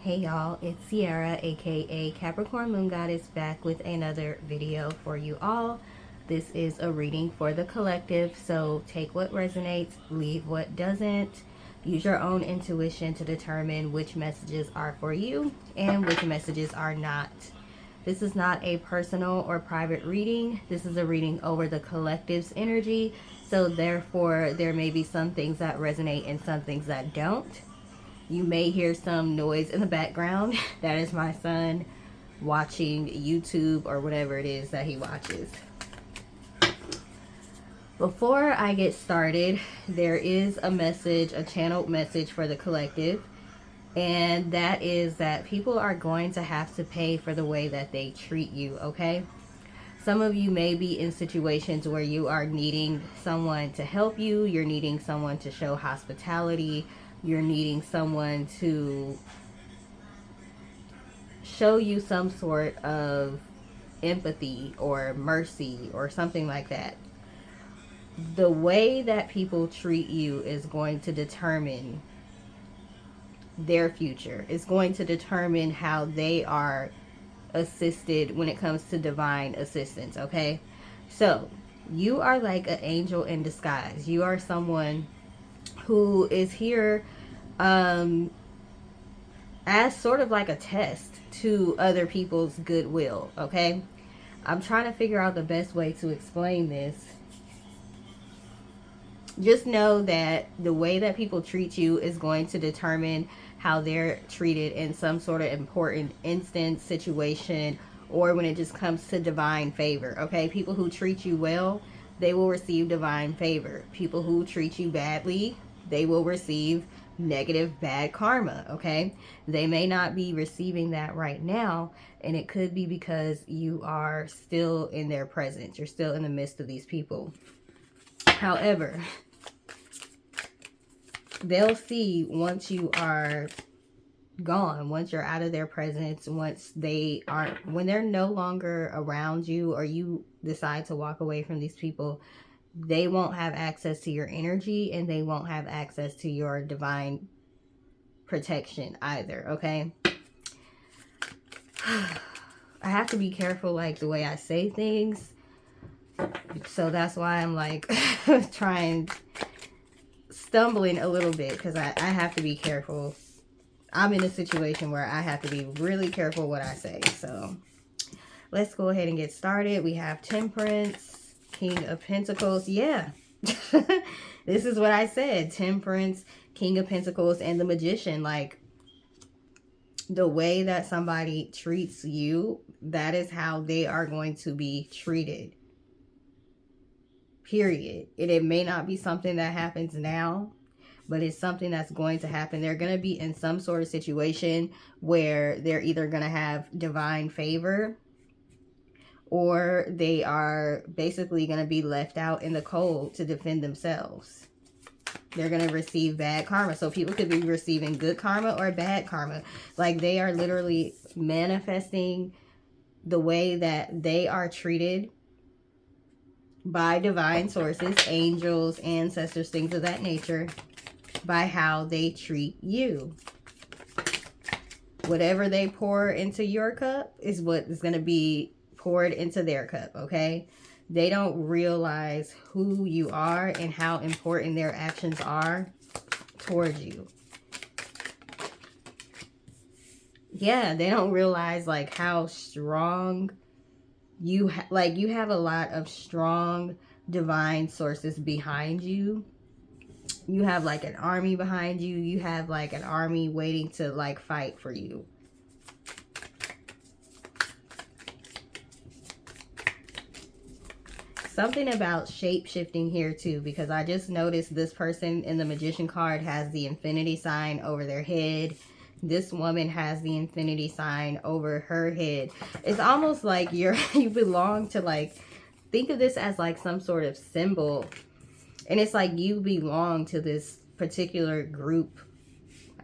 Hey y'all, it's Sierra aka Capricorn Moon Goddess back with another video for you all. This is a reading for the collective, so take what resonates, leave what doesn't. Use your own intuition to determine which messages are for you and which messages are not. This is not a personal or private reading. This is a reading over the collective's energy, so therefore there may be some things that resonate and some things that don't. You may hear some noise in the background. That is my son watching YouTube or whatever it is that he watches. Before I get started, there is a message, a channeled message for the collective, and that is that people are going to have to pay for the way that they treat you, okay? Some of you may be in situations where you are needing someone to help you, you're needing someone to show hospitality, you're needing someone to show you some sort of empathy or mercy or something like that. The way that people treat you is going to determine their future. It's going to determine how they are assisted when it comes to divine assistance, okay? So, you are like an angel in disguise. You are someone who is here as sort of like a test to other people's goodwill, okay? I'm trying to figure out the best way to explain this. Just know that the way that people treat you is going to determine how they're treated in some sort of important instance, situation, or when it just comes to divine favor, okay? People who treat you well, they will receive divine favor. People who treat you badly, they will receive negative, bad karma, okay? They may not be receiving that right now, and it could be because you are still in their presence. You're still in the midst of these people. However, they'll see once you are gone, once you're out of their presence, once they aren't, when they're no longer around you, or you decide to walk away from these people, they won't have access to your energy and they won't have access to your divine protection either, okay? I have to be careful, like, the way I say things, so that's why I'm like stumbling a little bit, because I have to be careful. I'm in a situation where I have to be really careful what I say. So let's go ahead and get started. We have Temperance, King of Pentacles. Yeah, this is what I said. Temperance, King of Pentacles, and the Magician. Like, the way that somebody treats you, that is how they are going to be treated. Period. And it may not be something that happens now, but it's something that's going to happen. They're going to be in some sort of situation where they're either going to have divine favor, or they are basically going to be left out in the cold to defend themselves. They're going to receive bad karma. So people could be receiving good karma or bad karma. Like, they are literally manifesting the way that they are treated by divine sources, angels, ancestors, things of that nature, by how they treat you. Whatever they pour into your cup is what is going to be poured into their cup, okay? They don't realize who you are and how important their actions are towards you. Yeah, they don't realize, like, how strong you have a lot of strong divine sources behind you. You have like an army behind you. You have like an army waiting to like fight for you. Something about shape-shifting here too, because I just noticed this person in the Magician card has the infinity sign over their head. This woman has the infinity sign over her head. It's almost like you belong to, like, think of this as like some sort of symbol. And it's like you belong to this particular group.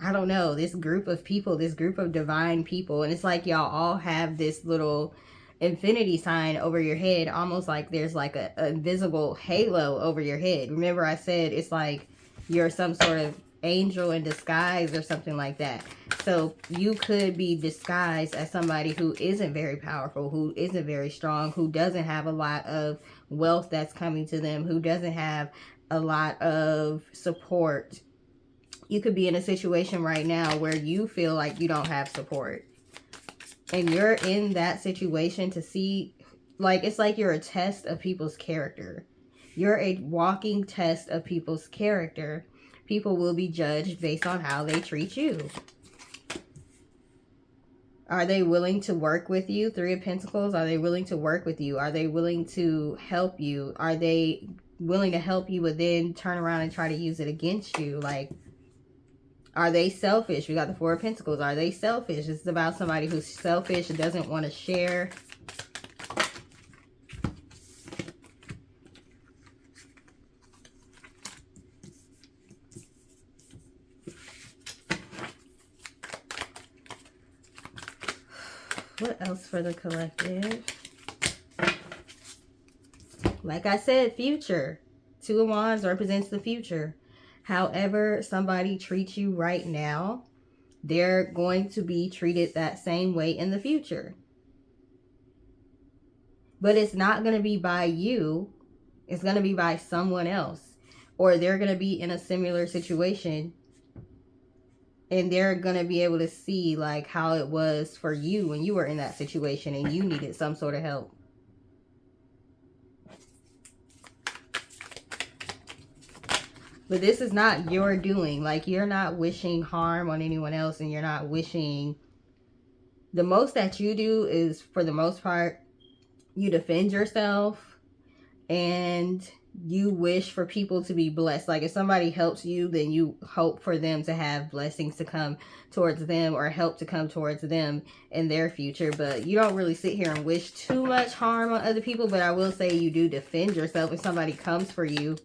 I don't know, this group of people, this group of divine people. And it's like y'all all have this little infinity sign over your head, almost like there's like a invisible halo over your head. Remember I said it's like you're some sort of angel in disguise or something like that. So you could be disguised as somebody who isn't very powerful, who isn't very strong, who doesn't have a lot of wealth that's coming to them, who doesn't have a lot of support. You could be in a situation right now where you feel like you don't have support. And you're in that situation to see, like, it's like you're a test of people's character. You're a walking test of people's character. People will be judged based on how they treat you. Are they willing to work with you? Three of Pentacles. Are they willing to work with you? Are they willing to help you? Are they willing to help you but then turn around and try to use it against you? Like, are they selfish? We got the Four of Pentacles. Are they selfish? This is about somebody who's selfish and doesn't want to share. What else for the collective? Like I said, future. Two of Wands represents the future. However somebody treats you right now, they're going to be treated that same way in the future. But it's not going to be by you. It's going to be by someone else. Or they're going to be in a similar situation. And they're going to be able to see like how it was for you when you were in that situation and you needed some sort of help. But this is not your doing. Like, you're not wishing harm on anyone else, and you're not wishing... The most that you do is, for the most part, you defend yourself and you wish for people to be blessed. Like, if somebody helps you, then you hope for them to have blessings to come towards them or help to come towards them in their future. But you don't really sit here and wish too much harm on other people. But I will say you do defend yourself. If somebody comes for you,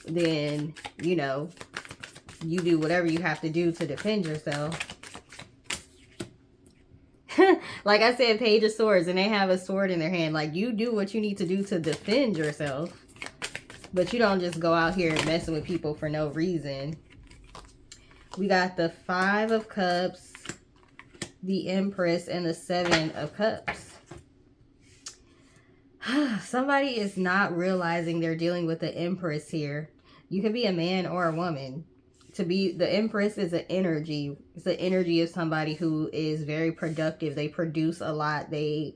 then, you know, you do whatever you have to do to defend yourself. Like I said, Page of Swords, and they have a sword in their hand. Like, you do what you need to do to defend yourself. But you don't just go out here messing with people for no reason. We got the Five of Cups, the Empress, and the Seven of Cups. Somebody is not realizing they're dealing with the Empress here. You can be a man or a woman. To be the Empress is an energy. It's the energy of somebody who is very productive. They produce a lot. They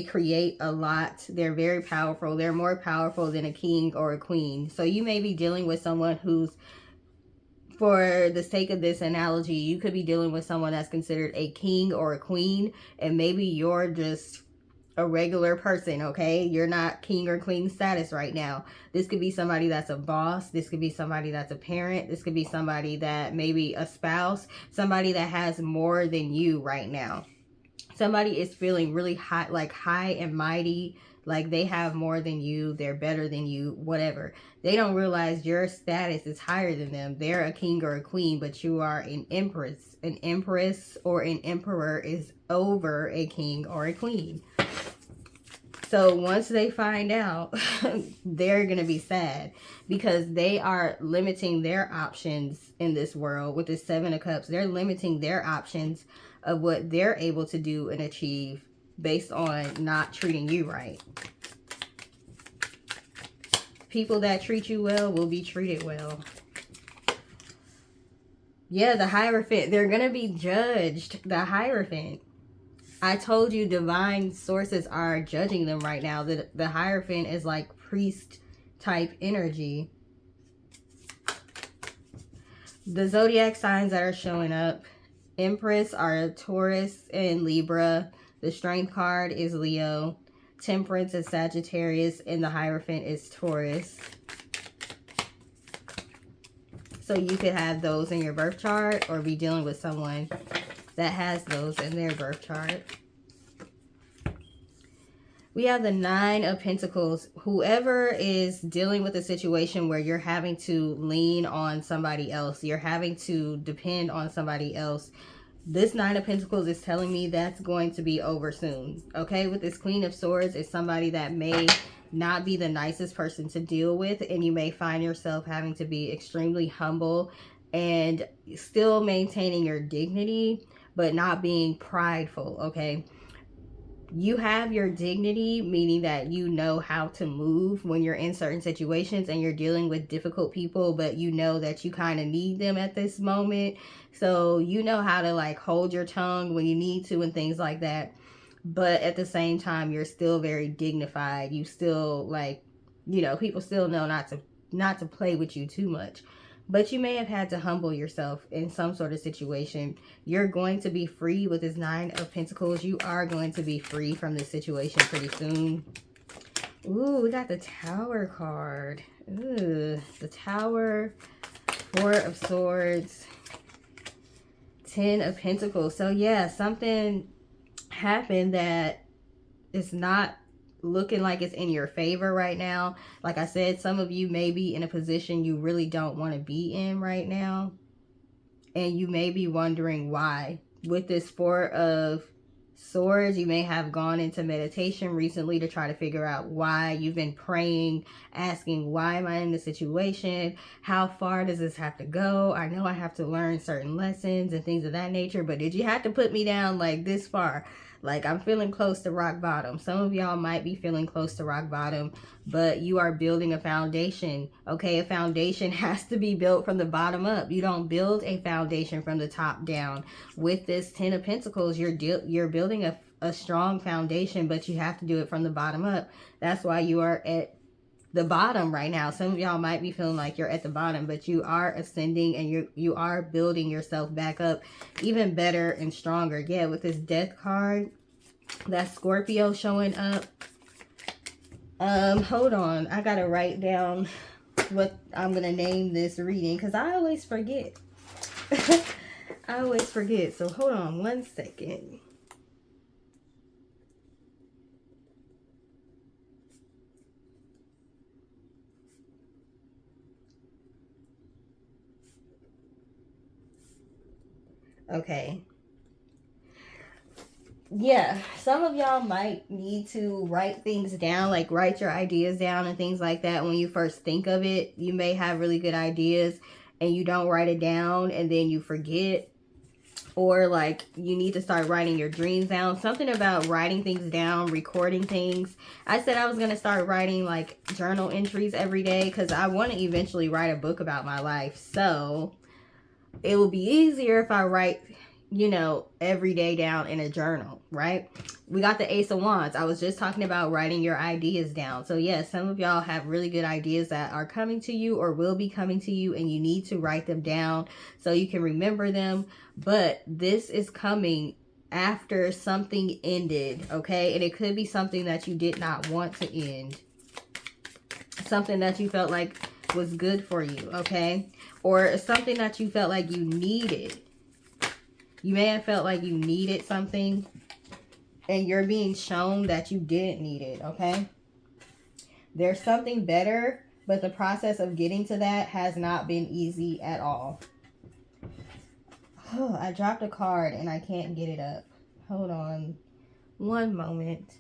create a lot. They're very powerful. They're more powerful than a king or a queen. So you may be dealing with someone who's, for the sake of this analogy, you could be dealing with someone that's considered a king or a queen, and maybe you're just a regular person, okay? You're not king or queen status right now. This could be somebody that's a boss. This could be somebody that's a parent. This could be somebody that maybe a spouse, somebody that has more than you right now. Somebody is feeling really high, like high and mighty, like they have more than you, they're better than you, whatever. They don't realize your status is higher than them. They're a king or a queen, but you are an empress. An empress or an emperor is over a king or a queen. So once they find out, they're going to be sad because they are limiting their options in this world with the Seven of Cups. They're limiting their options of what they're able to do and achieve based on not treating you right. People that treat you well will be treated well. Yeah, the Hierophant. They're going to be judged. The Hierophant. I told you divine sources are judging them right now. The Hierophant is like priest type energy. The zodiac signs that are showing up. Empress are Taurus and Libra. The Strength card is Leo. Temperance is Sagittarius. And the Hierophant is Taurus. So you could have those in your birth chart or be dealing with someone that has those in their birth chart. We have the Nine of Pentacles. Whoever is dealing with a situation where you're having to lean on somebody else, you're having to depend on somebody else, this Nine of Pentacles is telling me that's going to be over soon. Okay, with this Queen of Swords, it's somebody that may not be the nicest person to deal with, and you may find yourself having to be extremely humble and still maintaining your dignity, but not being prideful, okay? You have your dignity, meaning that you know how to move when you're in certain situations and you're dealing with difficult people, but you know that you kind of need them at this moment. So you know how to like hold your tongue when you need to and things like that. But at the same time, you're still very dignified. You still like, you know, people still know not to play with you too much. But you may have had to humble yourself in some sort of situation. You're going to be free with this Nine of Pentacles. You are going to be free from this situation pretty soon. Ooh, we got the Tower card. Ooh, the Tower, Four of Swords, Ten of Pentacles. So yeah, something happened that is not looking like it's in your favor right now. Like I said, some of you may be in a position you really don't want to be in right now, and you may be wondering why. With this Four of Swords, you may have gone into meditation recently to try to figure out why. You've been praying, asking, why am I in this situation? How far does this have to go? I know I have to learn certain lessons and things of that nature, but did you have to put me down like this far? Like, I'm feeling close to rock bottom. Some of y'all might be feeling close to rock bottom, but you are building a foundation, okay? A foundation has to be built from the bottom up. You don't build a foundation from the top down. With this Ten of Pentacles, you're building a strong foundation, but you have to do it from the bottom up. That's why you are at the bottom right now. Some of y'all might be feeling like you're at the bottom, but you are ascending and you are building yourself back up even better and stronger. Yeah, with this Death card, that Scorpio showing up. Hold on, I gotta write down what I'm gonna name this reading because I always forget. I always forget, so hold on one second. Okay. Yeah, some of y'all might need to write things down, like write your ideas down and things like that. When you first think of it, you may have really good ideas and you don't write it down and then you forget. Or like you need to start writing your dreams down. Something about writing things down, recording things. I said I was going to start writing like journal entries every day because I want to eventually write a book about my life. So it will be easier if I write, you know, every day down in a journal, right? We got the Ace of Wands. I was just talking about writing your ideas down. So yes, some of y'all have really good ideas that are coming to you or will be coming to you, and you need to write them down so you can remember them. But this is coming after something ended, okay? And it could be something that you did not want to end. Something that you felt like was good for you, okay? Or something that you felt like you needed. You may have felt like you needed something and you're being shown that you didn't need it, okay? There's something better, but the process of getting to that has not been easy at all. Oh, I dropped a card and I can't get it up. Hold on one moment.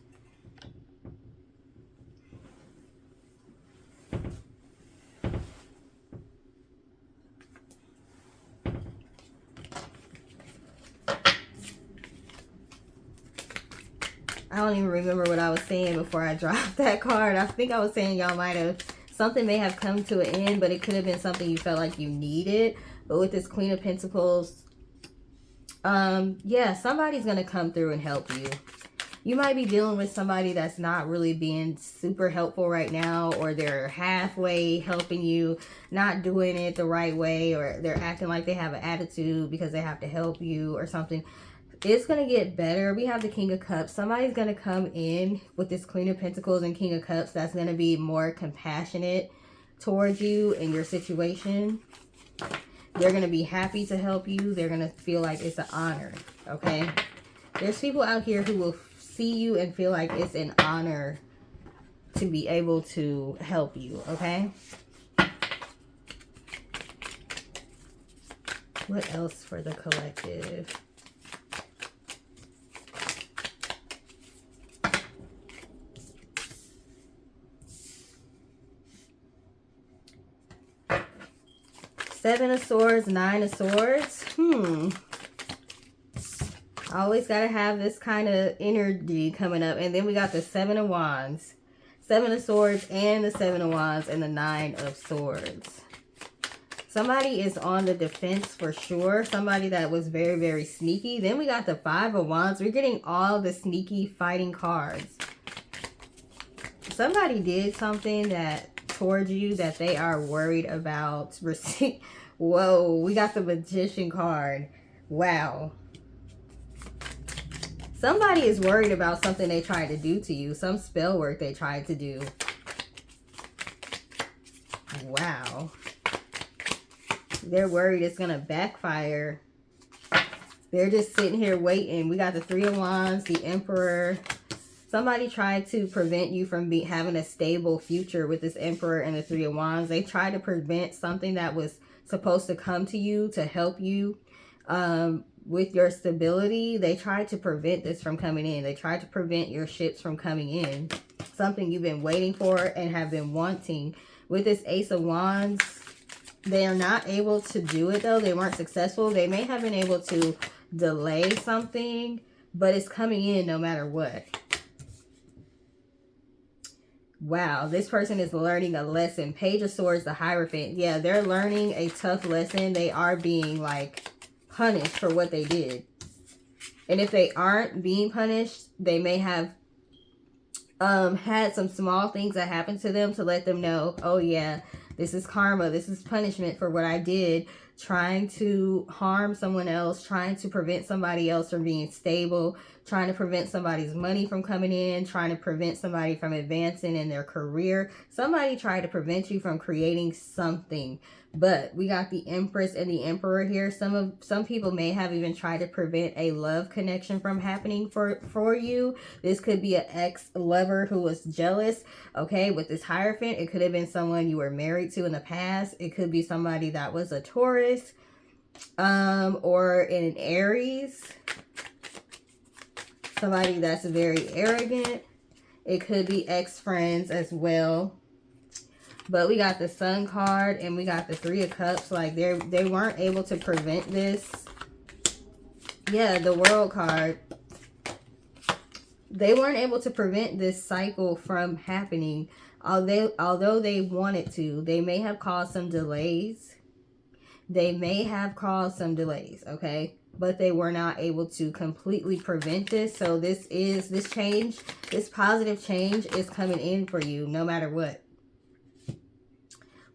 I don't even remember what I was saying before I dropped that card. I think I was saying y'all might have, something may have come to an end, but it could have been something you felt like you needed. But with this Queen of Pentacles, yeah, somebody's going to come through and help you. You might be dealing with somebody that's not really being super helpful right now, or they're halfway helping you, not doing it the right way, or they're acting like they have an attitude because they have to help you or something. It's going to get better. We have the King of Cups. Somebody's going to come in with this Queen of Pentacles and King of Cups that's going to be more compassionate towards you and your situation. They're going to be happy to help you. They're going to feel like it's an honor, okay? There's people out here who will see you and feel like it's an honor to be able to help you, okay? What else for the collective? Seven of Swords, Nine of Swords. Always got to have this kind of energy coming up. And then we got the Seven of Wands. Seven of Swords and the Seven of Wands and the Nine of Swords. Somebody is on the defense for sure. Somebody that was very, very sneaky. Then we got the Five of Wands. We're getting all the sneaky fighting cards. Somebody did something that towards you that they are worried about. Whoa, we got the Magician card. Wow. Somebody is worried about something they tried to do to you. Some spell work they tried to do. Wow. They're worried it's going to backfire. They're just sitting here waiting. We got the Three of Wands, the Emperor. Somebody tried to prevent you from having a stable future with this Emperor and the Three of Wands. They tried to prevent something that was supposed to come to you to help you with your stability. They tried to prevent this from coming in. They tried to prevent your ships from coming in. Something you've been waiting for and have been wanting. With this Ace of Wands, they are not able to do it though. They weren't successful. They may have been able to delay something, but it's coming in no matter what. Wow, this person is learning a lesson. Page of Swords, the Hierophant. Yeah, they're learning a tough lesson. They are being like punished for what they did. And if they aren't being punished, they may have had some small things that happened to them to let them know, oh yeah, this is karma. This is punishment for what I did. Trying to harm someone else. Trying to prevent somebody else from being stable. Trying to prevent somebody's money from coming in. Trying to prevent somebody from advancing in their career. Somebody tried to prevent you from creating something. But we got the Empress and the Emperor here. Some people may have even tried to prevent a love connection from happening for you. This could be an ex-lover who was jealous. Okay, with this Hierophant, it could have been someone you were married to in the past. It could be somebody that was a Taurus or in an Aries. Somebody that's very arrogant. It could be ex-friends as well. But we got the Sun card and we got the Three of Cups. Like they weren't able to prevent this. Yeah, the World card. They weren't able to prevent this cycle from happening. Although they wanted to, they may have caused some delays. They may have caused some delays, okay? But they were not able to completely prevent this. So this change, this positive change is coming in for you no matter what.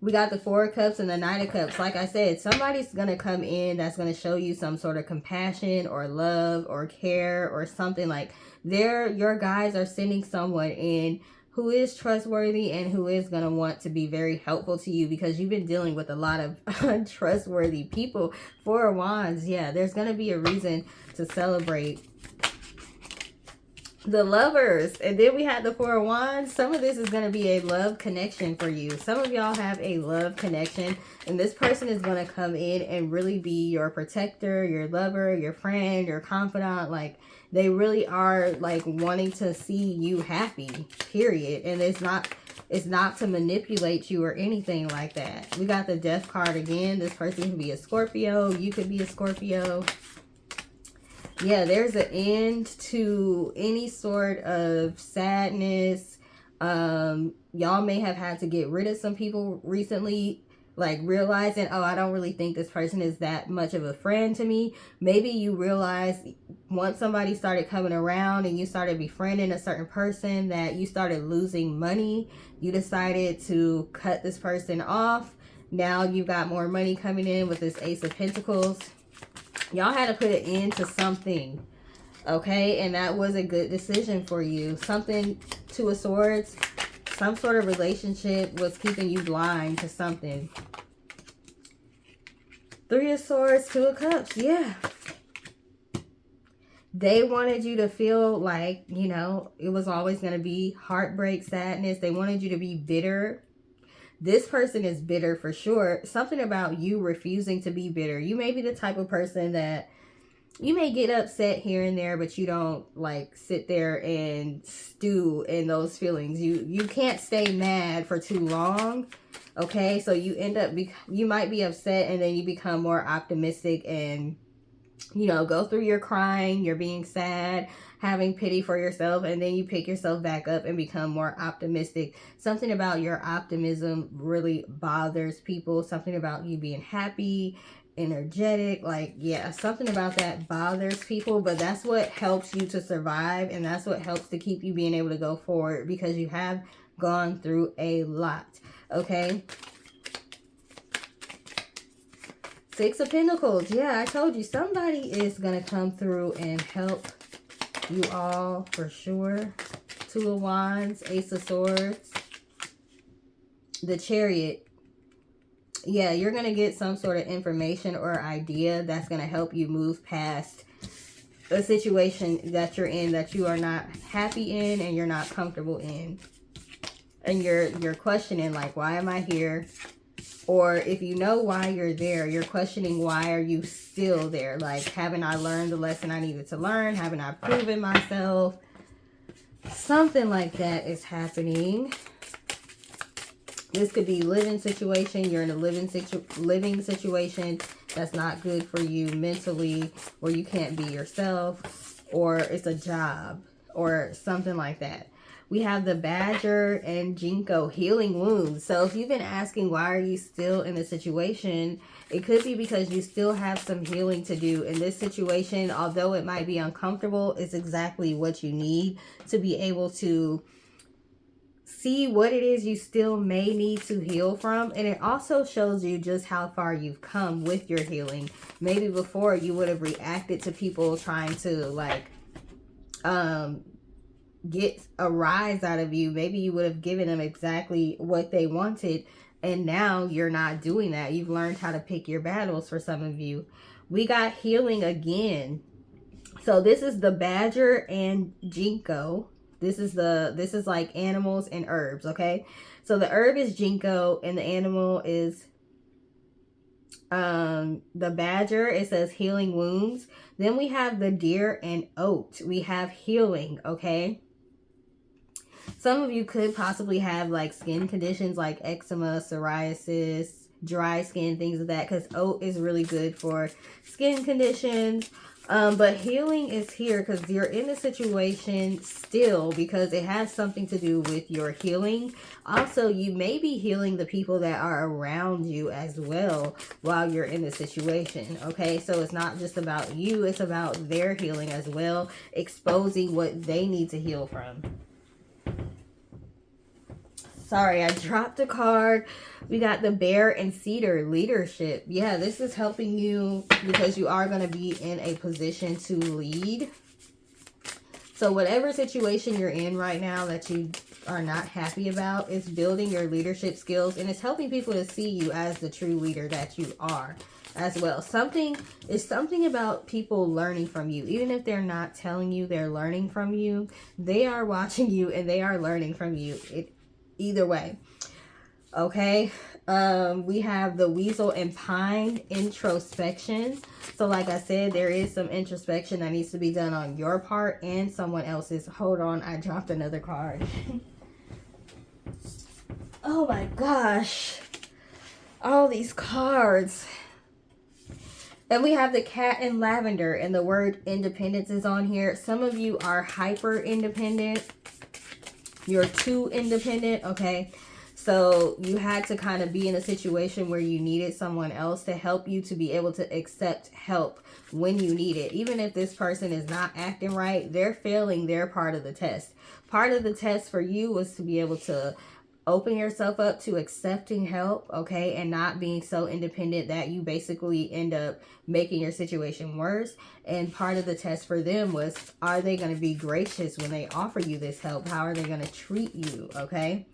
We got the Four of Cups and the Nine of Cups. Like I said, somebody's going to come in that's going to show you some sort of compassion or love or care or something like your guys are sending someone in who is trustworthy and who is going to want to be very helpful to you because you've been dealing with a lot of untrustworthy people. Four of Wands, yeah, there's going to be a reason to celebrate. The Lovers, and then we had the Four of Wands. Some of this is going to be a love connection for you. Some of y'all have a love connection, and this person is going to come in and really be your protector, your lover, your friend, your confidant. Like, they really are like wanting to see you happy, period. And it's not to manipulate you or anything like that. We got the Death card again. This person can be a Scorpio. You could be a Scorpio. Yeah, there's an end to any sort of sadness. Y'all may have had to get rid of some people recently, like realizing, oh, I don't really think this person is that much of a friend to me. Maybe you realized once somebody started coming around and you started befriending a certain person that you started losing money. You decided to cut this person off. Now you've got more money coming in with this Ace of Pentacles. Y'all had to put an end to something, okay? And that was a good decision for you. Something, Two of Swords, some sort of relationship was keeping you blind to something. Three of Swords, Two of Cups, yeah. They wanted you to feel like, you know, it was always going to be heartbreak, sadness. They wanted you to be bitter. This person is bitter for sure. Something about you refusing to be bitter. You may be the type of person that you may get upset here and there, but you don't like sit there and stew in those feelings. You can't stay mad for too long. Okay, so you end up, you might be upset and then you become more optimistic and, you know, go through your crying, you're being sad, having pity for yourself, and then you pick yourself back up and become more optimistic. Something about your optimism really bothers people. Something about you being happy, energetic, like, yeah, something about that bothers people, but that's what helps you to survive, and that's what helps to keep you being able to go forward, because you have gone through a lot. Okay, Six of Pentacles. Yeah, I told you somebody is gonna come through and help you all for sure. Two of Wands, Ace of Swords, the Chariot. Yeah, you're gonna get some sort of information or idea that's gonna help you move past a situation that you're in, that you are not happy in and you're not comfortable in, and you're questioning, like, why am I here? Or if you know why you're there, you're questioning, why are you still there? Like, haven't I learned the lesson I needed to learn? Haven't I proven myself? Something like that is happening. This could be living situation. You're in a living situation that's not good for you mentally, where you can't be yourself, or it's a job or something like that. We have the Badger and Ginkgo, healing wounds. So if you've been asking, why are you still in the situation, it could be because you still have some healing to do in this situation. Although it might be uncomfortable, it's exactly what you need to be able to see what it is you still may need to heal from. And it also shows you just how far you've come with your healing. Maybe before you would have reacted to people trying to, like, get a rise out of you. Maybe you would have given them exactly what they wanted, and now you're not doing that. You've learned how to pick your battles for some of you. We got healing again. So this is the Badger and Ginkgo. This is like animals and herbs, okay? So the herb is Ginkgo and the animal is the Badger. It says healing wounds. Then we have the deer and oat. We have healing, okay? Some of you could possibly have, like, skin conditions like eczema, psoriasis, dry skin, things of that, because oat is really good for skin conditions. But healing is here because you're in a situation still, because it has something to do with your healing. Also, you may be healing the people that are around you as well while you're in the situation, okay? So it's not just about you, it's about their healing as well, exposing what they need to heal from. Sorry, I dropped a card. We got the Bear and Cedar, leadership. Yeah, this is helping you because you are going to be in a position to lead. So whatever situation you're in right now that you are not happy about, is building your leadership skills, and it's helping people to see you as the true leader that you are as well. Something about people learning from you. Even if they're not telling you they're learning from you, they are watching you and they are learning from you. Either way, okay? We have the Weasel and Pine, introspection. So like I said, there is some introspection that needs to be done on your part and someone else's. Hold on, I dropped another card. Oh my gosh, all these cards. And we have the Cat and Lavender, and the word independence is on here. Some of you are hyper independent. You're too independent, okay? So you had to kind of be in a situation where you needed someone else to help you to be able to accept help when you need it. Even if this person is not acting right, they're failing their part of the test. Part of the test for you was to be able to open yourself up to accepting help, okay, and not being so independent that you basically end up making your situation worse. And part of the test for them was, are they going to be gracious when they offer you this help? How are they going to treat you, okay?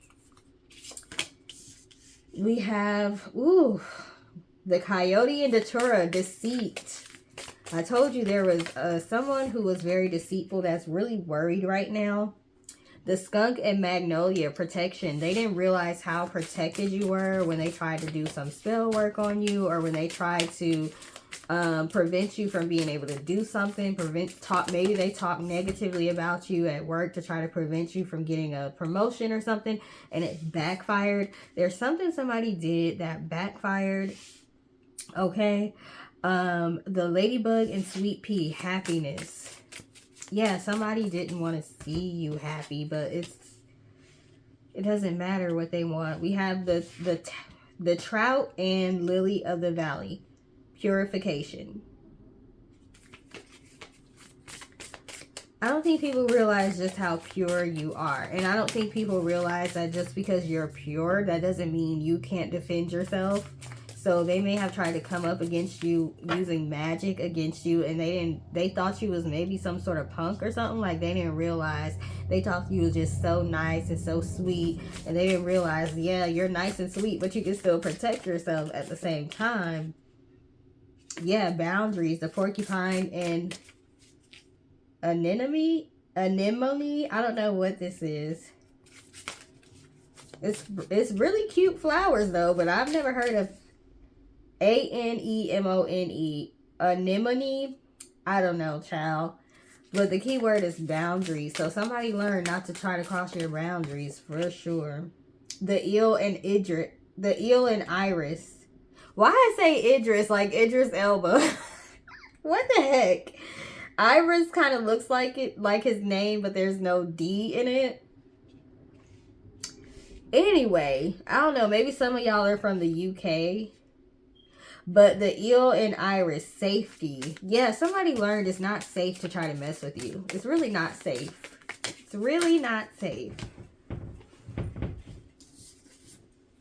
We have, the Coyote and Datura, deceit. I told you there was someone who was very deceitful that's really worried right now. The Skunk and Magnolia, protection. They didn't realize how protected you were when they tried to do some spell work on you, or when they tried to prevent you from being able to do something, maybe they talk negatively about you at work to try to prevent you from getting a promotion or something, and it backfired. There's something somebody did that backfired. Okay. The ladybug and sweet pea, happiness. Yeah, somebody didn't want to see you happy, but it doesn't matter what they want. We have the trout and lily of the valley, purification. I don't think people realize just how pure you are. And I don't think people realize that just because you're pure, that doesn't mean you can't defend yourself. So they may have tried to come up against you using magic against you, and they thought you was maybe some sort of punk or something. Like, they didn't realize. They thought you was just so nice and so sweet, and they didn't realize, yeah, you're nice and sweet, but you can still protect yourself at the same time. Yeah, boundaries, the porcupine and anemone. I don't know what this is. It's really cute flowers though, but I've never heard of anemone. Anemone. I don't know, child. But the key word is boundaries. So somebody learned not to try to cross your boundaries for sure. The eel and iris. Why I say Idris like Idris Elba? What the heck? Iris kind of looks like it, like his name, but there's no D in it. Anyway, I don't know. Maybe some of y'all are from the UK. But the eel and iris, safety. Yeah, somebody learned it's not safe to try to mess with you. It's really not safe. It's really not safe.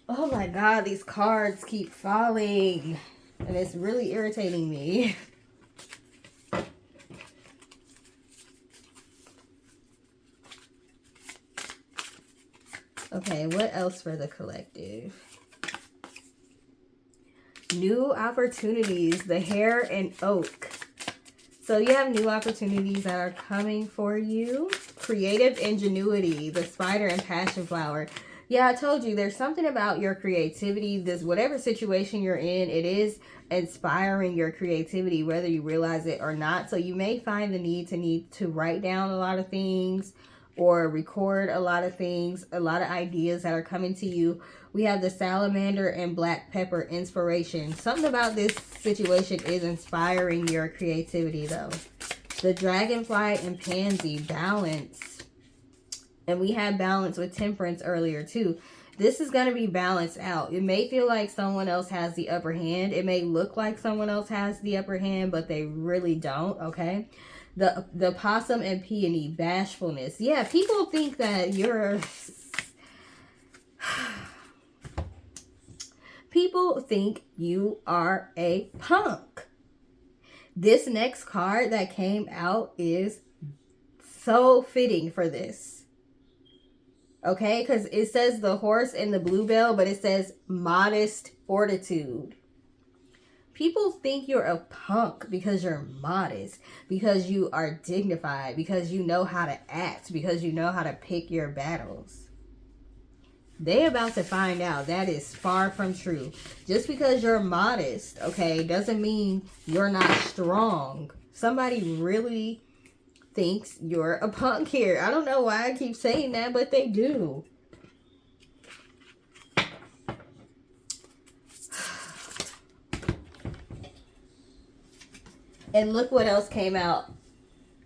Oh my God, these cards keep falling. And it's really irritating me. Okay, what else for the collective? New opportunities, the hare and oak. So you have new opportunities that are coming for you. Creative ingenuity, the spider and passion flower. Yeah, I told you there's something about your creativity. This, whatever situation you're in, it is inspiring your creativity, whether you realize it or not. So you may find the need to write down a lot of things or record a lot of things, a lot of ideas that are coming to you. We have the salamander and black pepper, inspiration. Something about this situation is inspiring your creativity though. The dragonfly and pansy, balance. And we had balance with temperance earlier too. This is going to be balanced out. It may feel like someone else has the upper hand. It may look like someone else has the upper hand, but they really don't, okay? The possum and peony, bashfulness. Yeah, people think that you're... People think you are a punk. This next card that came out is so fitting for this. Okay, because it says the horse and the bluebell, but it says modest fortitude. People think you're a punk because you're modest, because you are dignified, because you know how to act, because you know how to pick your battles. They about to find out that is far from true. Just because you're modest, okay, doesn't mean you're not strong. Somebody really thinks you're a punk here. I don't know why I keep saying that, but they do. And look what else came out.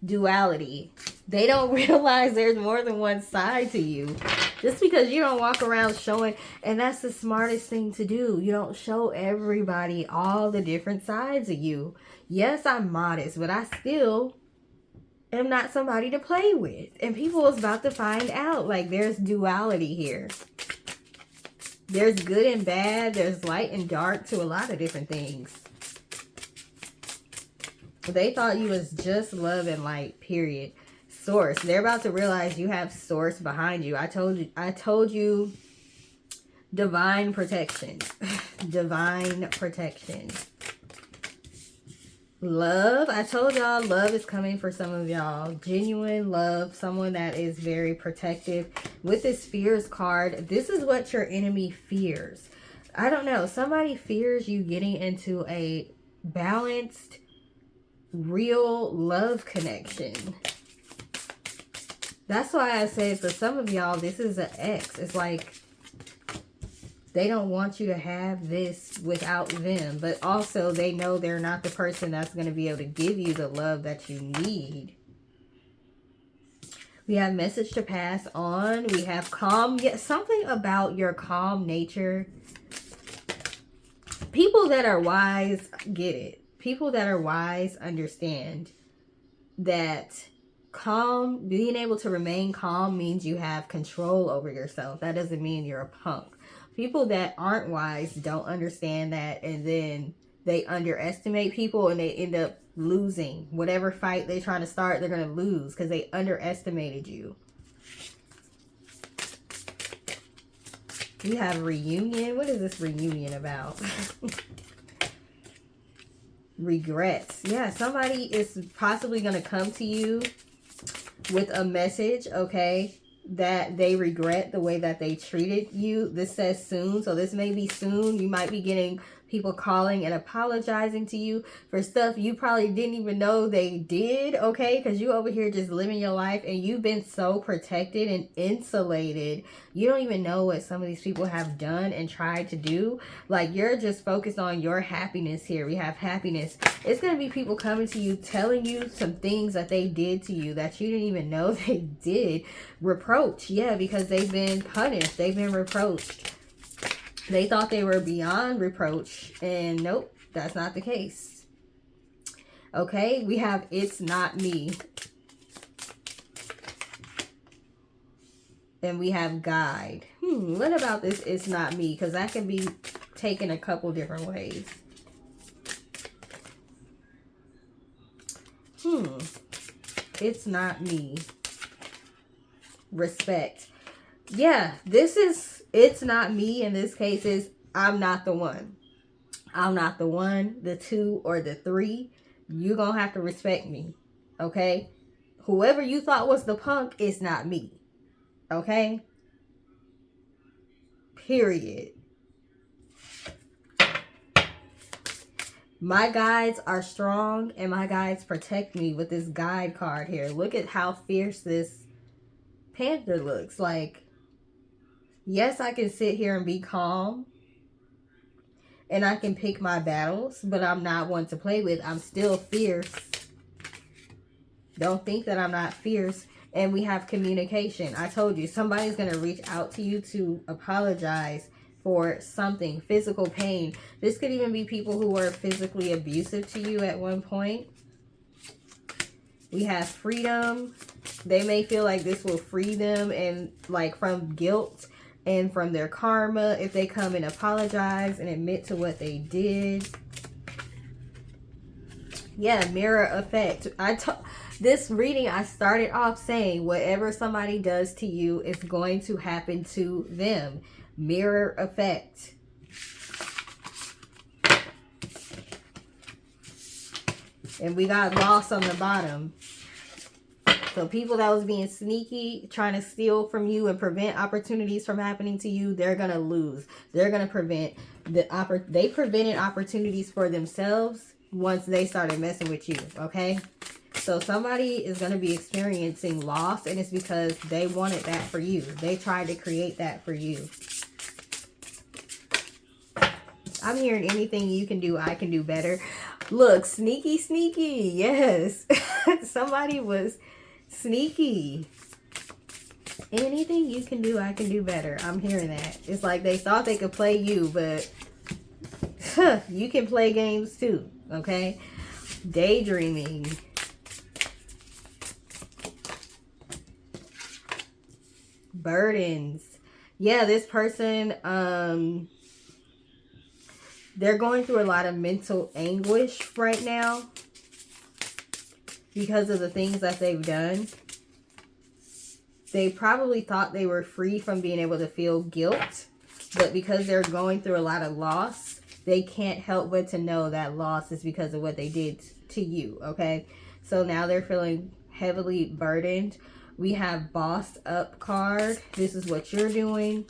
Duality. They don't realize there's more than one side to you. Just because you don't walk around showing, and that's the smartest thing to do. You don't show everybody all the different sides of you. Yes, I'm modest, but I still am not somebody to play with. And people is about to find out, like, there's duality here. There's good and bad. There's light and dark to a lot of different things. They thought you was just love and light, period. Source. They're about to realize you have source behind you. I told you divine protection. Divine protection. Love. I told y'all love is coming for some of y'all. Genuine love. Someone that is very protective. With this fears card, this is what your enemy fears. I don't know. Somebody fears you getting into a balanced, real love connection. That's why I said for some of y'all, this is an ex. It's like they don't want you to have this without them. But also they know they're not the person that's going to be able to give you the love that you need. We have message to pass on. We have calm. Yeah, something about your calm nature. People that are wise get it. People that are wise understand that calm, being able to remain calm means you have control over yourself. That doesn't mean you're a punk. People that aren't wise don't understand that, and then they underestimate people and they end up losing. Whatever fight they're trying to start, they're going to lose because they underestimated you. You have reunion. What is this reunion about? Regrets. Yeah, somebody is possibly going to come to you with a message, okay, that they regret the way that they treated you. This says soon, so this may be soon. You might be getting people calling and apologizing to you for stuff you probably didn't even know they did, okay? Because you over here just living your life and you've been so protected and insulated. You don't even know what some of these people have done and tried to do. Like, you're just focused on your happiness here. We have happiness. It's going to be people coming to you, telling you some things that they did to you that you didn't even know they did. Reproach, yeah, because they've been punished. They've been reproached. They thought they were beyond reproach, and nope, that's not the case. Okay, we have it's not me. And we have guide. What about this it's not me? Because that can be taken a couple different ways. It's not me. Respect. Yeah, this is it's not me. In this case is I'm not the one. I'm not the one, the two, or the three. You're going to have to respect me. Okay? Whoever you thought was the punk is not me. Okay? Period. My guides are strong and my guides protect me with this guide card here. Look at how fierce this panther looks. Like, yes, I can sit here and be calm and I can pick my battles, but I'm not one to play with. I'm still fierce. Don't think that I'm not fierce. And we have communication. I told you, somebody's going to reach out to you to apologize for something, physical pain. This could even be people who were physically abusive to you at one point. We have freedom. They may feel like this will free them and like from guilt and from their karma if they come and apologize and admit to what they did. Yeah, mirror effect. This reading, I started off saying whatever somebody does to you is going to happen to them. Mirror effect. And we got lost on the bottom. So people that was being sneaky, trying to steal from you and prevent opportunities from happening to you, they're going to lose. They're going to prevent they prevented opportunities for themselves once they started messing with you, okay? So somebody is going to be experiencing loss, and it's because they wanted that for you. They tried to create that for you. I'm hearing anything you can do, I can do better. Look, sneaky, sneaky. Yes. Somebody was sneaky. Anything you can do, I can do better. I'm hearing that. It's like they thought they could play you, but you can play games too. Okay? Daydreaming. Burdens. Yeah, this person, they're going through a lot of mental anguish right now because of the things that they've done. They probably thought they were free from being able to feel guilt, but because they're going through a lot of loss, they can't help but to know that loss is because of what they did to you, okay? So now they're feeling heavily burdened. We have Boss Up card. This is what you're doing.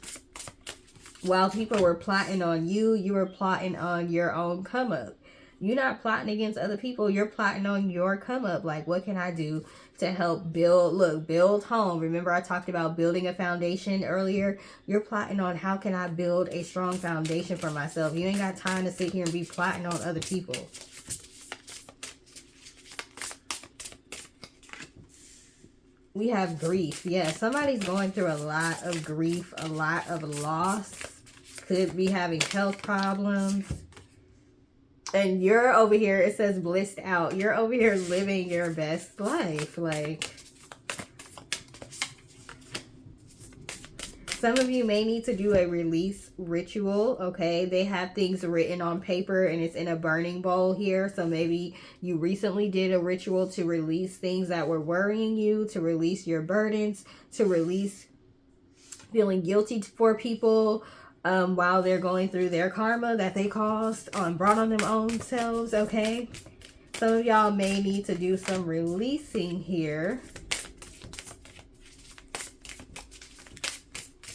While people were plotting on you, you were plotting on your own come up. You're not plotting against other people. You're plotting on your come up. Like, what can I do to help build home? Remember I talked about building a foundation earlier? You're plotting on how can I build a strong foundation for myself. You ain't got time to sit here and be plotting on other people. We have grief. Yeah, somebody's going through a lot of grief, a lot of loss. Could be having health problems. And you're over here, it says blissed out. You're over here living your best life. Like, some of you may need to do a release ritual, okay? They have things written on paper and it's in a burning bowl here. So maybe you recently did a ritual to release things that were worrying you, to release your burdens, to release feeling guilty for people while they're going through their karma that they caused, brought on them own selves, okay? Some of y'all may need to do some releasing here.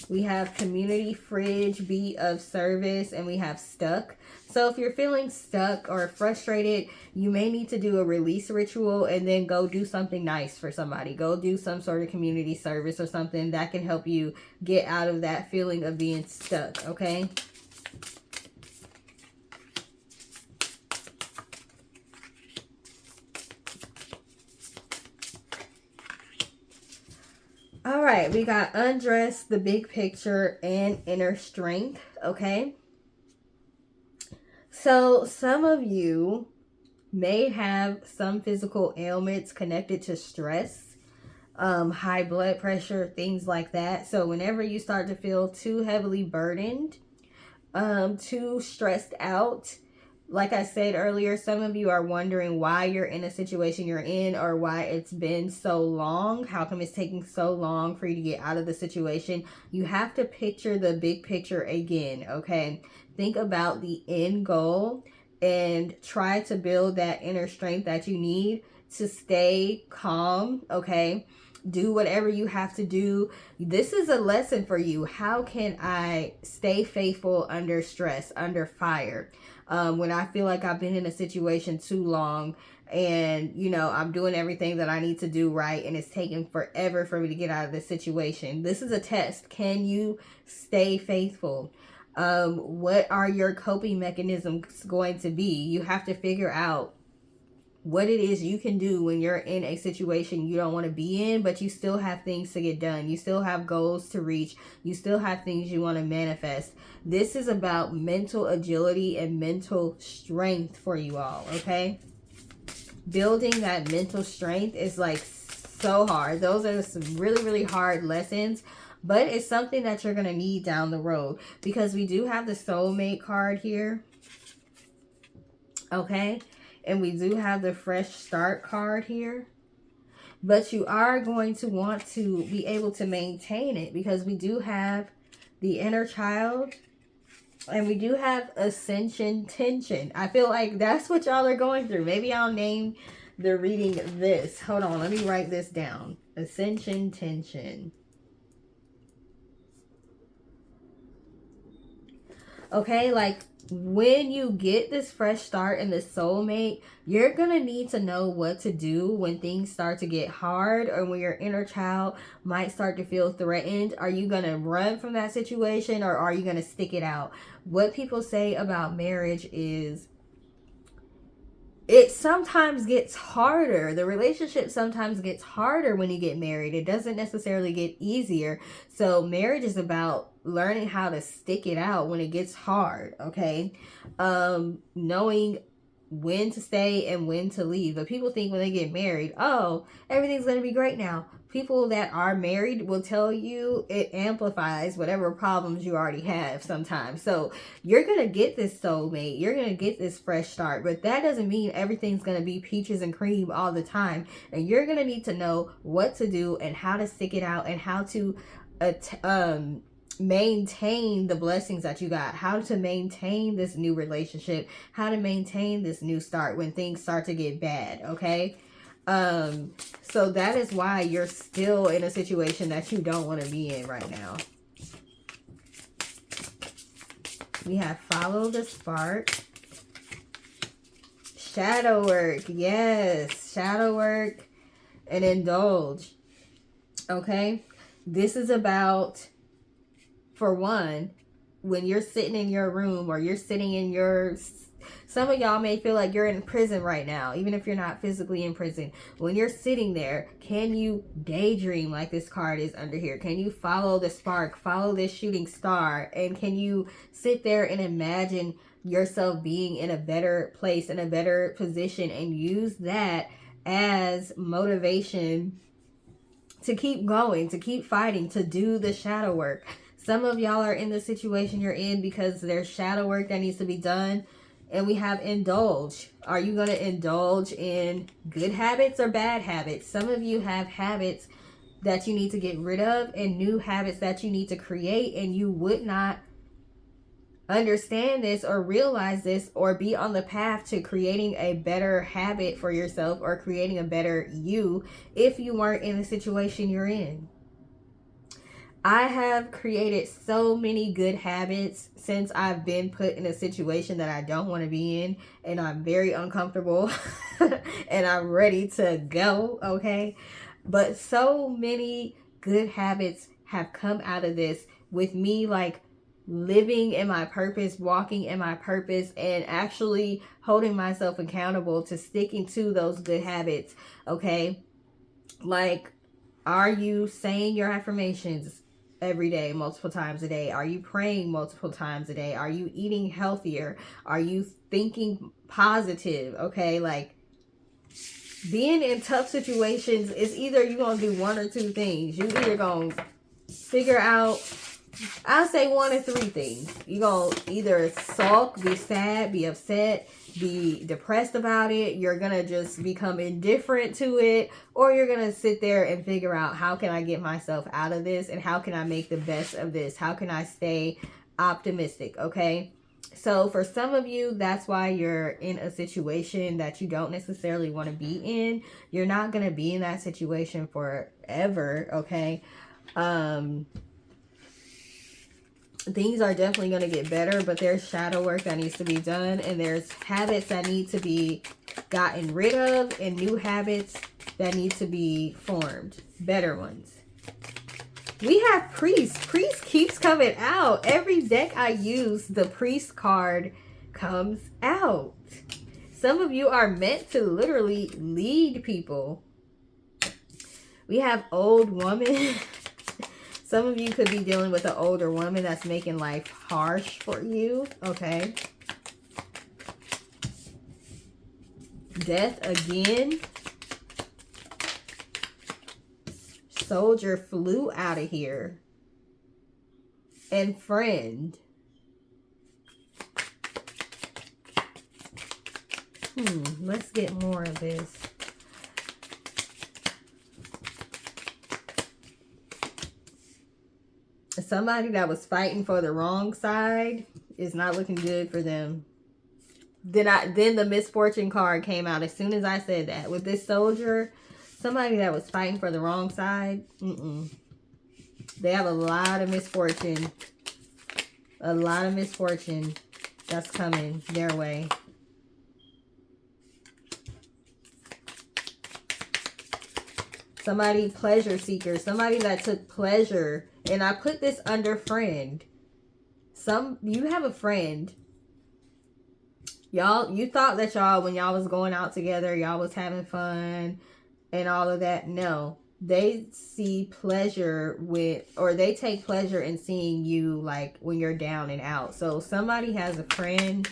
We have community fridge, be of service, and we have stuck. So if you're feeling stuck or frustrated, you may need to do a release ritual and then go do something nice for somebody. Go do some sort of community service or something that can help you get out of that feeling of being stuck, okay? All right, we got undress, the big picture, and inner strength, okay? So some of you may have some physical ailments connected to stress, high blood pressure, things like that. So whenever you start to feel too heavily burdened, too stressed out, like I said earlier, some of you are wondering why you're in a situation you're in or why it's been so long. How come it's taking so long for you to get out of the situation? You have to picture the big picture again, okay? Think about the end goal and try to build that inner strength that you need to stay calm, okay? Do whatever you have to do. This is a lesson for you. How can I stay faithful under stress, under fire? When I feel like I've been in a situation too long and, you know, I'm doing everything that I need to do right and it's taking forever for me to get out of this situation. This is a test. Can you stay faithful? What are your coping mechanisms going to be? You have to figure out what it is you can do when you're in a situation you don't want to be in, but you still have things to get done. You still have goals to reach. You still have things you want to manifest. This is about mental agility and mental strength for you all, okay? Building that mental strength is like so hard. Those are some really, really hard lessons, but it's something that you're going to need down the road because we do have the soulmate card here, okay? And we do have the fresh start card here. But you are going to want to be able to maintain it because we do have the inner child and we do have ascension tension. I feel like that's what y'all are going through. Maybe I'll name the reading this. Hold on, let me write this down. Ascension tension. Okay, like when you get this fresh start in the soulmate, you're gonna need to know what to do when things start to get hard or when your inner child might start to feel threatened. Are you gonna run from that situation or are you gonna stick it out? What people say about marriage is it sometimes gets harder. The relationship sometimes gets harder when you get married. It doesn't necessarily get easier. So marriage is about learning how to stick it out when it gets hard, okay? Knowing when to stay and when to leave. But people think when they get married, oh, everything's going to be great now. People that are married will tell you it amplifies whatever problems you already have sometimes. So you're going to get this soulmate. You're going to get this fresh start. But that doesn't mean everything's going to be peaches and cream all the time. And you're going to need to know what to do and how to stick it out and how to maintain the blessings that you got, how to maintain this new relationship, how to maintain this new start when things start to get bad, okay? So that is why you're still in a situation that you don't want to be in right now. We have follow the spark. shadow work. Yes, shadow work and indulge. Okay, this is about, for one, when you're sitting in your room or you're sitting in your, some of y'all may feel like you're in prison right now, even if you're not physically in prison. When you're sitting there, can you daydream like this card is under here? Can you follow the spark, follow this shooting star? And can you sit there and imagine yourself being in a better place, in a better position, and use that as motivation to keep going, to keep fighting, to do the shadow work? Some of y'all are in the situation you're in because there's shadow work that needs to be done. And we have indulge. Are you going to indulge in good habits or bad habits? Some of you have habits that you need to get rid of and new habits that you need to create, and you would not understand this or realize this or be on the path to creating a better habit for yourself or creating a better you if you weren't in the situation you're in. I have created so many good habits since I've been put in a situation that I don't want to be in, and I'm very uncomfortable and I'm ready to go, okay? But so many good habits have come out of this with me, like living in my purpose, walking in my purpose, and actually holding myself accountable to sticking to those good habits, okay? Like, are you saying your affirmations every day, multiple times a day? Are you praying multiple times a day? Are you eating healthier? Are you thinking positive? Okay, like, being in tough situations is either you're going to do one or two things. You either going to figure out, I'll say one or three things. You're going to either sulk, be sad, be upset, be depressed about it. You're going to just become indifferent to it. Or you're going to sit there and figure out, how can I get myself out of this? And how can I make the best of this? How can I stay optimistic? Okay. So for some of you, that's why you're in a situation that you don't necessarily want to be in. You're not going to be in that situation forever. Okay. Things are definitely going to get better, but there's shadow work that needs to be done, and there's habits that need to be gotten rid of, and new habits that need to be formed, better ones. We have priest. Priest keeps coming out. Every deck I use, the priest card comes out. Some of you are meant to literally lead people. We have old woman. Some of you could be dealing with an older woman that's making life harsh for you, okay? Death again. Soldier flew out of here. And friend. Let's get more of this. Somebody that was fighting for the wrong side is not looking good for them. Then the misfortune card came out as soon as I said that. With this soldier, somebody that was fighting for the wrong side, they have a lot of misfortune. A lot of misfortune that's coming their way. Somebody pleasure seeker. Somebody that took pleasure. And I put this under friend. You have a friend. Y'all, you thought that y'all, when y'all was going out together, y'all was having fun and all of that. No. They see pleasure they take pleasure in seeing you, like, when you're down and out. So somebody has a friend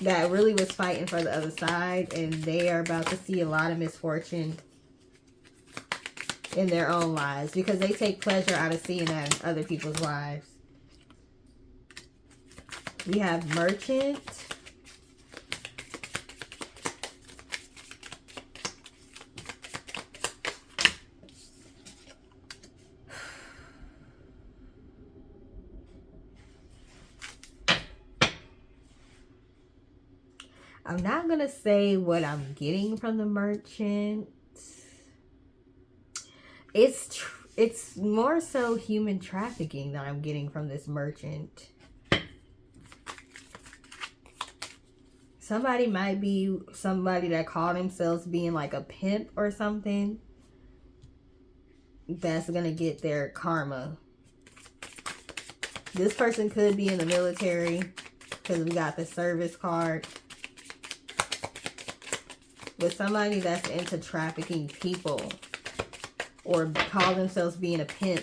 that really was fighting for the other side, and they are about to see a lot of misfortune in their own lives because they take pleasure out of seeing that in other people's lives. We have merchant. I'm not going to say what I'm getting from the merchant. It's more so human trafficking that I'm getting from this merchant. somebody might be somebody that call themselves being like a pimp or something. That's gonna get their karma. This person could be in the military because we got the service card. With somebody that's into trafficking people or call themselves being a pimp.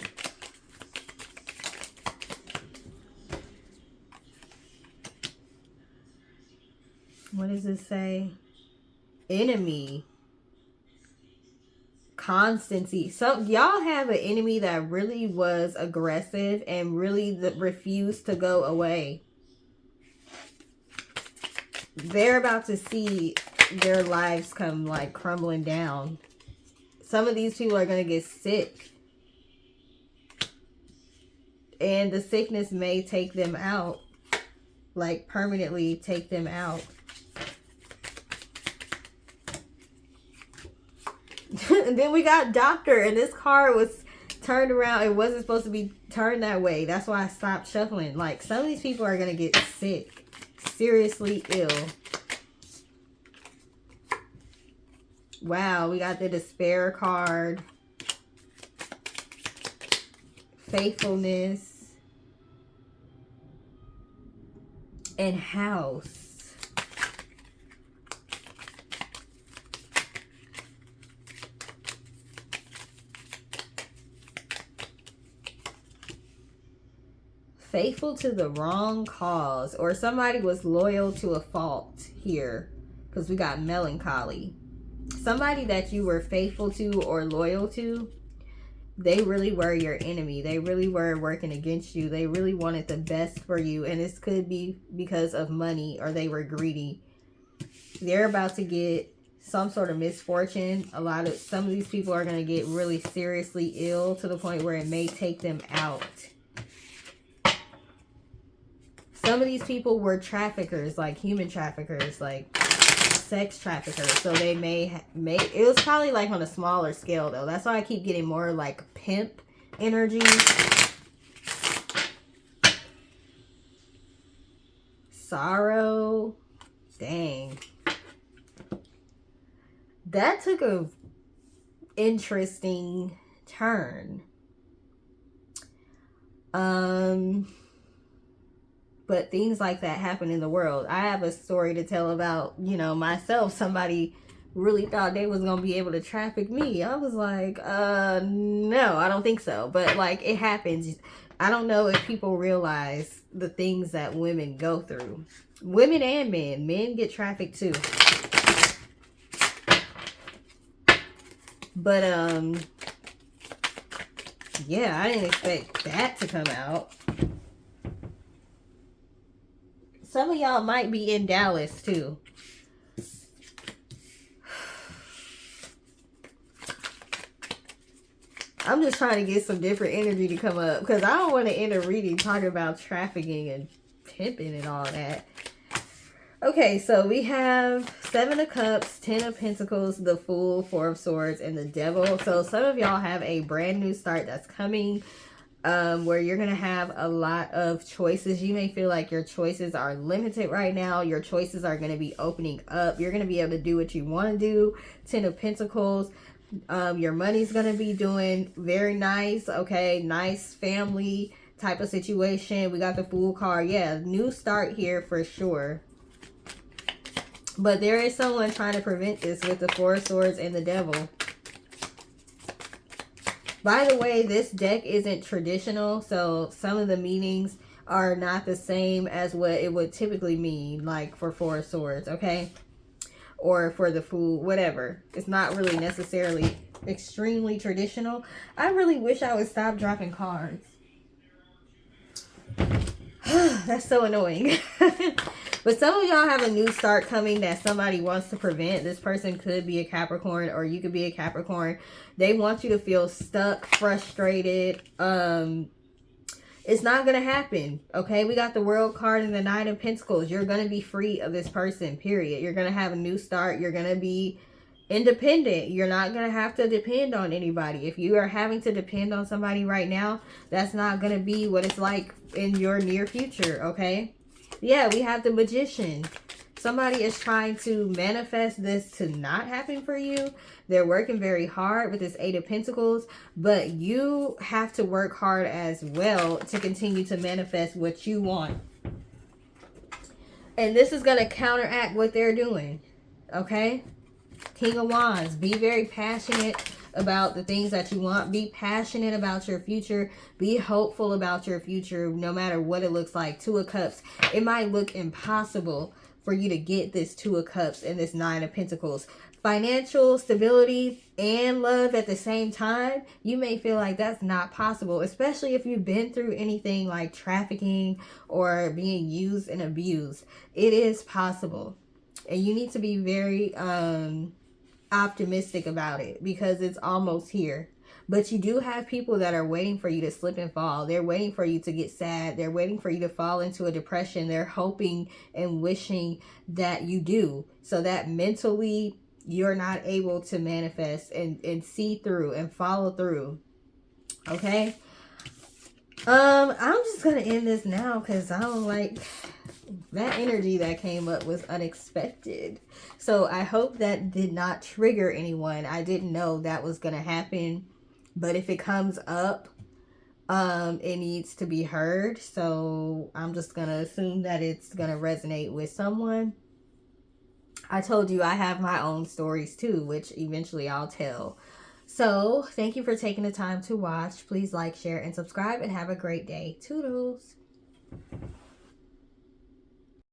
What does it say? Enemy. Constancy. So y'all have an enemy that really was aggressive and really refused to go away. They're about to see their lives come like crumbling down. Some of these people are going to get sick. And the sickness may take them out. Like permanently take them out. And then we got doctor, and this card was turned around. It wasn't supposed to be turned that way. That's why I stopped shuffling. Like, some of these people are going to get sick. Seriously ill. Wow, we got the despair card. Faithfulness. And house. Faithful to the wrong cause, or somebody was loyal to a fault here, because we got melancholy. Somebody that you were faithful to or loyal to, they really were your enemy. They really were working against you. They really wanted the best for you, and this could be because of money, or they were greedy. They're about to get some sort of misfortune. Some of these people are going to get really seriously ill to the point where it may take them out. Some of these people were traffickers, like human traffickers, like sex traffickers. So they may it was probably like on a smaller scale though. That's why I keep getting more like pimp energy. Sorrow. Dang. That took a interesting turn. But things like that happen in the world. I have a story to tell about, myself. Somebody really thought they was going to be able to traffic me. I was like, no, I don't think so. But like, it happens. I don't know if people realize the things that women go through. Women and men. Men get trafficked too. But, yeah, I didn't expect that to come out. Some of y'all might be in Dallas too. I'm just trying to get some different energy to come up, because I don't want to end a reading talking about trafficking and pimping and all that. Okay, so we have 7 of Cups, 10 of Pentacles, the Fool, 4 of Swords, and the Devil. So some of y'all have a brand new start that's coming. Where you're going to have a lot of choices. You may feel like your choices are limited right now. Your choices are going to be opening up. You're going to be able to do what you want to do. 10 of Pentacles. Your money's going to be doing very nice. Okay. Nice family type of situation. We got the Fool card. Yeah. New start here for sure. But there is someone trying to prevent this with the 4 of Swords and the Devil. By the way, this deck isn't traditional, so some of the meanings are not the same as what it would typically mean, like for 4 of Swords, okay? Or for the Fool, whatever. It's not really necessarily extremely traditional. I really wish I would stop dropping cards. That's so annoying. But some of y'all have a new start coming that somebody wants to prevent. This person could be a Capricorn, or you could be a Capricorn. They want you to feel stuck, frustrated. It's not going to happen. Okay, we got the World card and the 9 of Pentacles. You're going to be free of this person, period. You're going to have a new start. You're going to be independent. You're not going to have to depend on anybody. If you are having to depend on somebody right now, that's not going to be what it's like in your near future, okay? Yeah, we have the Magician. So somebody is trying to manifest this to not happen for you. They're working very hard with this Eight of Pentacles, but you have to work hard as well to continue to manifest what you want. And this is going to counteract what they're doing. Okay? King of Wands. Be very passionate about the things that you want. Be passionate about your future. Be hopeful about your future, no matter what it looks like. Two of Cups. It might look impossible for you to get this Two of Cups and this Nine of Pentacles. Financial stability and love at the same time, you may feel like that's not possible, especially if you've been through anything like trafficking or being used and abused. It is possible. And you need to be very optimistic about it, because it's almost here. But you do have people that are waiting for you to slip and fall. They're waiting for you to get sad. They're waiting for you to fall into a depression. They're hoping and wishing that you do, so that mentally you're not able to manifest and see through and follow through. Okay? I'm just gonna end this now, because I don't like that energy that came up was unexpected. So I hope that did not trigger anyone. I didn't know that was gonna happen, but if it comes up, it needs to be heard. So I'm just gonna assume that it's gonna resonate with someone. I told you I have my own stories too, which eventually I'll tell. So thank you for taking the time to watch. Please like, share, and subscribe, and have a great day. Toodles.